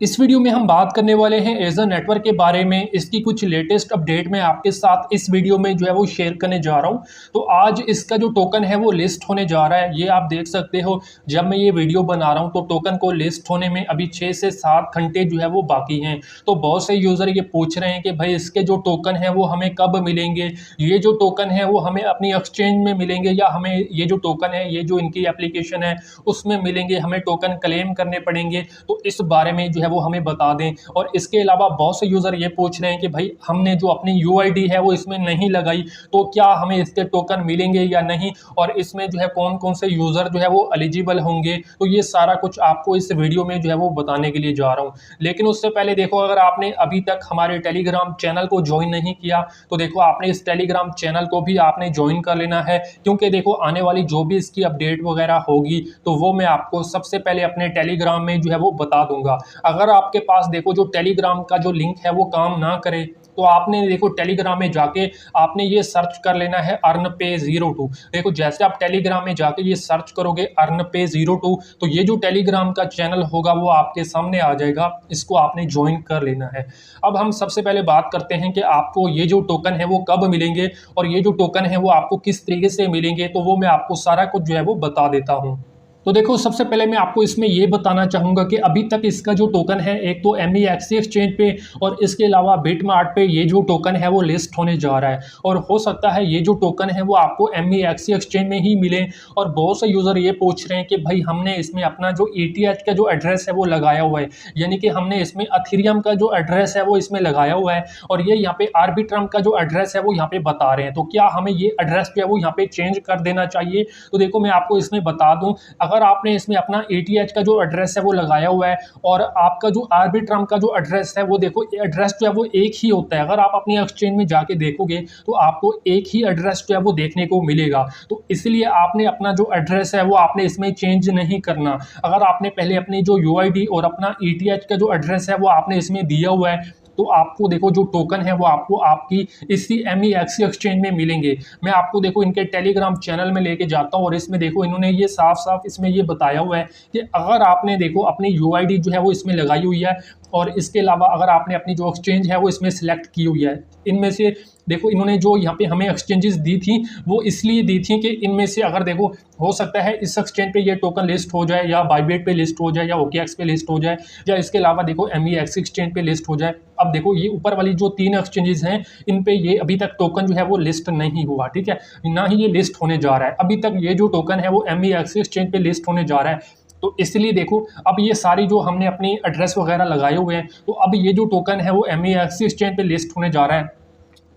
इस वीडियो में हम बात करने वाले हैं एज़र नेटवर्क के बारे में। इसकी कुछ लेटेस्ट अपडेट मैं आपके साथ इस वीडियो में जो है वो शेयर करने जा रहा हूं। तो आज इसका जो टोकन है वो लिस्ट होने जा रहा है। ये आप देख सकते हो, जब मैं ये वीडियो बना रहा हूं तो टोकन को लिस्ट होने में अभी 6 से 7 घंटे जो है वो बाकी हैं। तो बहुत से यूज़र ये पूछ रहे हैं कि भाई इसके जो टोकन है वो हमें कब मिलेंगे, ये जो टोकन है वो हमें अपनी एक्सचेंज में मिलेंगे या हमें ये जो टोकन है, ये जो इनकी एप्लीकेशन है उसमें मिलेंगे, हमें टोकन क्लेम करने पड़ेंगे। तो इस बारे में जो है वो हमें बता दें। और इसके अलावा बहुत से यूज़र ये पूछ रहे हैं कि भाई हमने जो अपनी यूआईडी है वो इसमें नहीं लगाई, तो क्या हमें इसके टोकन मिलेंगे या नहीं, और इसमें जो है कौन कौन से यूज़र जो है वो एलिजिबल होंगे। तो ये सारा कुछ आपको इस वीडियो में जो है वो बताने के लिए जा रहा हूँ। लेकिन उससे पहले देखो, अगर आपने अभी तक हमारे टेलीग्राम चैनल को ज्वाइन नहीं किया तो देखो आपने इस टेलीग्राम चैनल को भी आपने ज्वाइन कर लेना है, क्योंकि देखो आने वाली जो भी इसकी अपडेट वगैरह होगी तो वो मैं आपको सबसे पहले अपने टेलीग्राम में जो है वो बता दूंगा। अगर आपके पास देखो जो टेलीग्राम का जो लिंक है वो काम ना करे तो आपने देखो टेलीग्राम में जाके आपने ये सर्च कर लेना है EarnPay02। देखो जैसे आप टेलीग्राम में जाके ये सर्च करोगे EarnPay02 तो ये जो टेलीग्राम का चैनल होगा वो आपके सामने आ जाएगा। इसको आपने ज्वाइन कर लेना है। अब हम सबसे पहले बात करते हैं कि आपको ये जो टोकन है वो कब मिलेंगे और ये जो टोकन है वो आपको किस तरीके से मिलेंगे। तो वो मैं आपको सारा कुछ जो है वो बता देता हूँ। तो देखो सबसे पहले मैं आपको इसमें ये बताना चाहूँगा कि अभी तक इसका जो टोकन है, एक तो MEXC एक्सचेंज पे और इसके अलावा बिटमार्ट पे ये जो टोकन है वो लिस्ट होने जा रहा है। और हो सकता है ये जो टोकन है वो आपको MEXC एक्सचेंज में ही मिले। और बहुत से यूज़र ये पूछ रहे हैं कि भाई हमने इसमें अपना जो ETH का जो एड्रेस है वो लगाया हुआ है, यानी कि हमने इसमें अथीरियम का जो एड्रेस है वो इसमें लगाया हुआ है और ये यहाँ पे आर्बिट्रम का जो एड्रेस है वो यहाँ पे बता रहे हैं। तो क्या हमें ये एड्रेस जो है वो यहाँ पे चेंज कर देना चाहिए? तो देखो मैं आपको इसमें बता दूँ, अगर आपने इसमें अपना ETH का जो एड्रेस है वो लगाया हुआ है और आपका जो आर्बिट्रम का जो एड्रेस है वो देखो एड्रेस जो है वो एक ही होता है। अगर आप अपनी एक्सचेंज में जाके देखोगे तो आपको एक ही एड्रेस जो है वो देखने को मिलेगा। तो इसलिए आपने अपना जो एड्रेस है वो आपने इसमें चेंज नहीं करना। अगर आपने पहले अपनी जो यूआईडी और अपना ETH का जो एड्रेस है वो आपने इसमें दिया हुआ है तो आपको देखो जो टोकन है वो आपको आपकी इसी MEXC एक्सचेंज में मिलेंगे। मैं आपको देखो इनके टेलीग्राम चैनल में लेके जाता हूँ और इसमें देखो इन्होंने ये साफ साफ इसमें ये बताया हुआ है कि अगर आपने देखो अपनी यूआईडी जो है वो इसमें लगाई हुई है और इसके अलावा अगर आपने अपनी जो एक्सचेंज है वो इसमें सिलेक्ट की हुई है, इनमें से देखो इन्होंने जो यहाँ पे हमें एक्सचेंजेस दी थी वो इसलिए दी थी कि इनमें से अगर देखो हो सकता है इस एक्सचेंज पे ये टोकन लिस्ट हो जाए या बाइबिट पे लिस्ट हो जाए या OKX पे लिस्ट हो जाए या इसके अलावा देखो MEXC एक्सचेंज पे लिस्ट हो जाए। अब देखो ये ऊपर वाली जो 3 एक्सचेंजेस हैं इन पे ये अभी तक टोकन जो है वो लिस्ट नहीं हुआ, ठीक है, ना ही ये लिस्ट होने जा रहा है। अभी तक ये जो टोकन है वो MEXC एक्सचेंज पे लिस्ट होने जा रहा है। तो इसलिए देखो अब ये सारी जो हमने अपनी एड्रेस वगैरह लगाए हुए हैं तो अब ये जो टोकन है वो MEXC एक्सचेंज पे लिस्ट होने जा रहा है।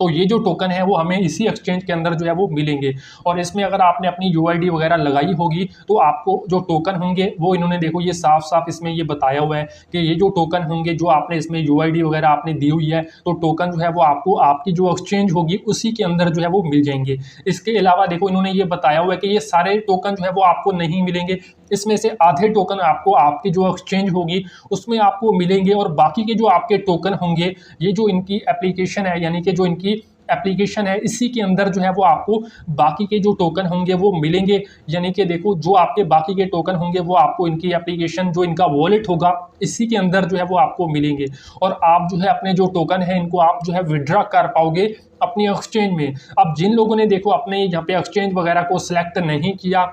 तो ये जो टोकन है वो हमें इसी एक्सचेंज के अंदर जो है वो मिलेंगे। और इसमें अगर आपने अपनी यूआईडी वगैरह लगाई होगी तो आपको जो टोकन होंगे वो इन्होंने देखो ये साफ साफ इसमें ये बताया हुआ है कि ये जो टोकन होंगे जो आपने इसमें यूआईडी वगैरह आपने दी हुई है तो टोकन जो है वो आपको आपकी जो एक्सचेंज होगी उसी के अंदर जो है वो मिल जाएंगे। इसके अलावा देखो इन्होंने ये बताया हुआ है कि ये सारे टोकन जो है वो आपको नहीं मिलेंगे, इसमें से आधे टोकन आपको आपकी जो एक्सचेंज होगी उसमें आपको मिलेंगे और बाकी के जो आपके टोकन होंगे ये जो इनकी एप्लीकेशन है, यानी कि जो इनकी एप्लीकेशन है इसी के अंदर जो है वो आपको बाकी के जो टोकन होंगे वो मिलेंगे। यानी कि देखो जो आपके बाकी के टोकन होंगे वो आपको इनकी एप्लीकेशन जो इनका वॉलेट होगा इसी के अंदर जो है वो आपको मिलेंगे और आप जो है अपने जो टोकन है इनको आप जो है विड्रॉ कर पाओगे अपनी एक्सचेंज में। अब जिन लोगों ने देखो अपने यहाँ पे एक्सचेंज वगैरह को सिलेक्ट नहीं किया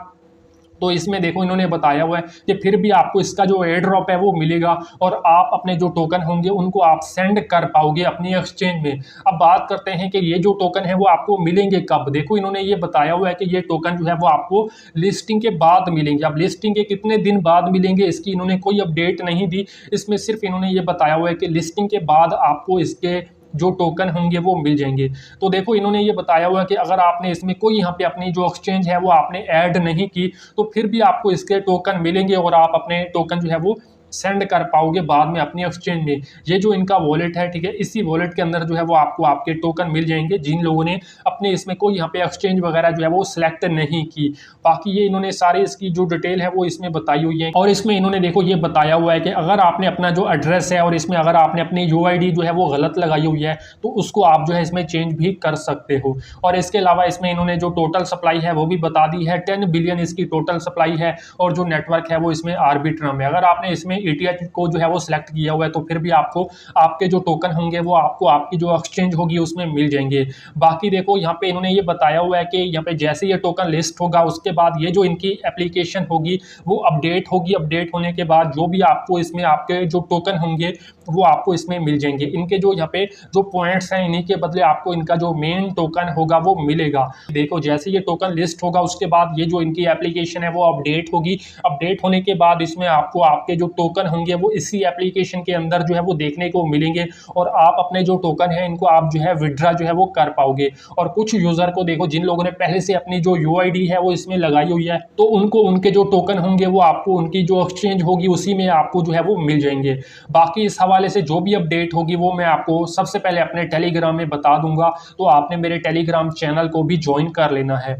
तो इसमें देखो इन्होंने बताया हुआ है कि फिर भी आपको इसका जो एयर ड्रॉप है वो मिलेगा और आप अपने जो टोकन होंगे उनको आप सेंड कर पाओगे अपनी एक्सचेंज में। अब बात करते हैं कि ये जो टोकन है वो आपको मिलेंगे कब। देखो इन्होंने ये बताया हुआ है कि ये टोकन जो है वो आपको लिस्टिंग के बाद मिलेंगे। अब लिस्टिंग के कितने दिन बाद मिलेंगे इसकी इन्होंने कोई अपडेट नहीं दी, इसमें सिर्फ इन्होंने ये बताया हुआ है कि लिस्टिंग के बाद आपको इसके जो टोकन होंगे वो मिल जाएंगे। तो देखो इन्होंने ये बताया हुआ है कि अगर आपने इसमें कोई यहाँ पे अपनी जो एक्सचेंज है वो आपने ऐड नहीं की तो फिर भी आपको इसके टोकन मिलेंगे और आप अपने टोकन जो है वो सेंड कर पाओगे बाद में अपनी एक्सचेंज में। ये जो इनका वॉलेट है, ठीक है, इसी वॉलेट के अंदर जो है वो आपको आपके टोकन मिल जाएंगे जिन लोगों ने अपने इसमें कोई यहाँ पे एक्सचेंज वगैरह जो है वो सिलेक्ट नहीं की। बाकी ये इन्होंने सारी इसकी जो डिटेल है वो इसमें बताई हुई है और इसमें इन्होंने देखो ये बताया हुआ है कि अगर आपने अपना जो एड्रेस है और इसमें अगर आपने अपनी यूआईडी जो है वो गलत लगाई हुई है तो उसको आप जो है इसमें चेंज भी कर सकते हो। और इसके अलावा इसमें इन्होंने जो टोटल सप्लाई है वो भी बता दी है, 10 बिलियन इसकी टोटल सप्लाई है और जो नेटवर्क है वो इसमें आर्बिट्रम है। अगर आपने इसमें ETH को जो है वो सिलेक्ट किया हुआ है, तो फिर भी आपको आपके जो टोकन होंगे वो आपको आपकी जो एक्सचेंज होगी उसमें मिल जाएंगे। बाकी देखो यहाँ पे इन्होंने ये बताया हुआ है कि यहाँ पे जैसे ये टोकन लिस्ट होगा उसके बाद ये जो इनकी एप्लीकेशन होगी वो अपडेट होगी। अपडेट होने के बाद जो भी आपको इसमें आपके जो टोकन होंगे वो आपको इसमें मिल जाएंगे। इनके जो यहाँ पे जो पॉइंट्स हैं इन्हीं के बदले आपको इनका जो मेन टोकन होगा वो मिलेगा। देखो जैसे ये टोकन लिस्ट होगा उसके बाद ये जो इनकी एप्लीकेशन है वो अपडेट होगी। अपडेट होने के बाद इसमें आपको आपके जो टोकन होंगे वो इसी एप्लीकेशन के अंदर जो है वो देखने को मिलेंगे और आप अपने जो टोकन है इनको आप जो है विड्रा जो है वो कर पाओगे। और कुछ यूजर को देखो जिन लोगों ने पहले से अपनी जो UID है वो इसमें लगाई हुई है तो उनको उनके जो टोकन होंगे वो आपको उनकी जो एक्सचेंज होगी उसी में आपको जो है वो मिल जाएंगे। बाकी इस हवाले से जो भी अपडेट होगी वो मैं आपको सबसे पहले अपने टेलीग्राम में बता दूंगा, तो आपने मेरे टेलीग्राम चैनल को भी ज्वाइन कर लेना है।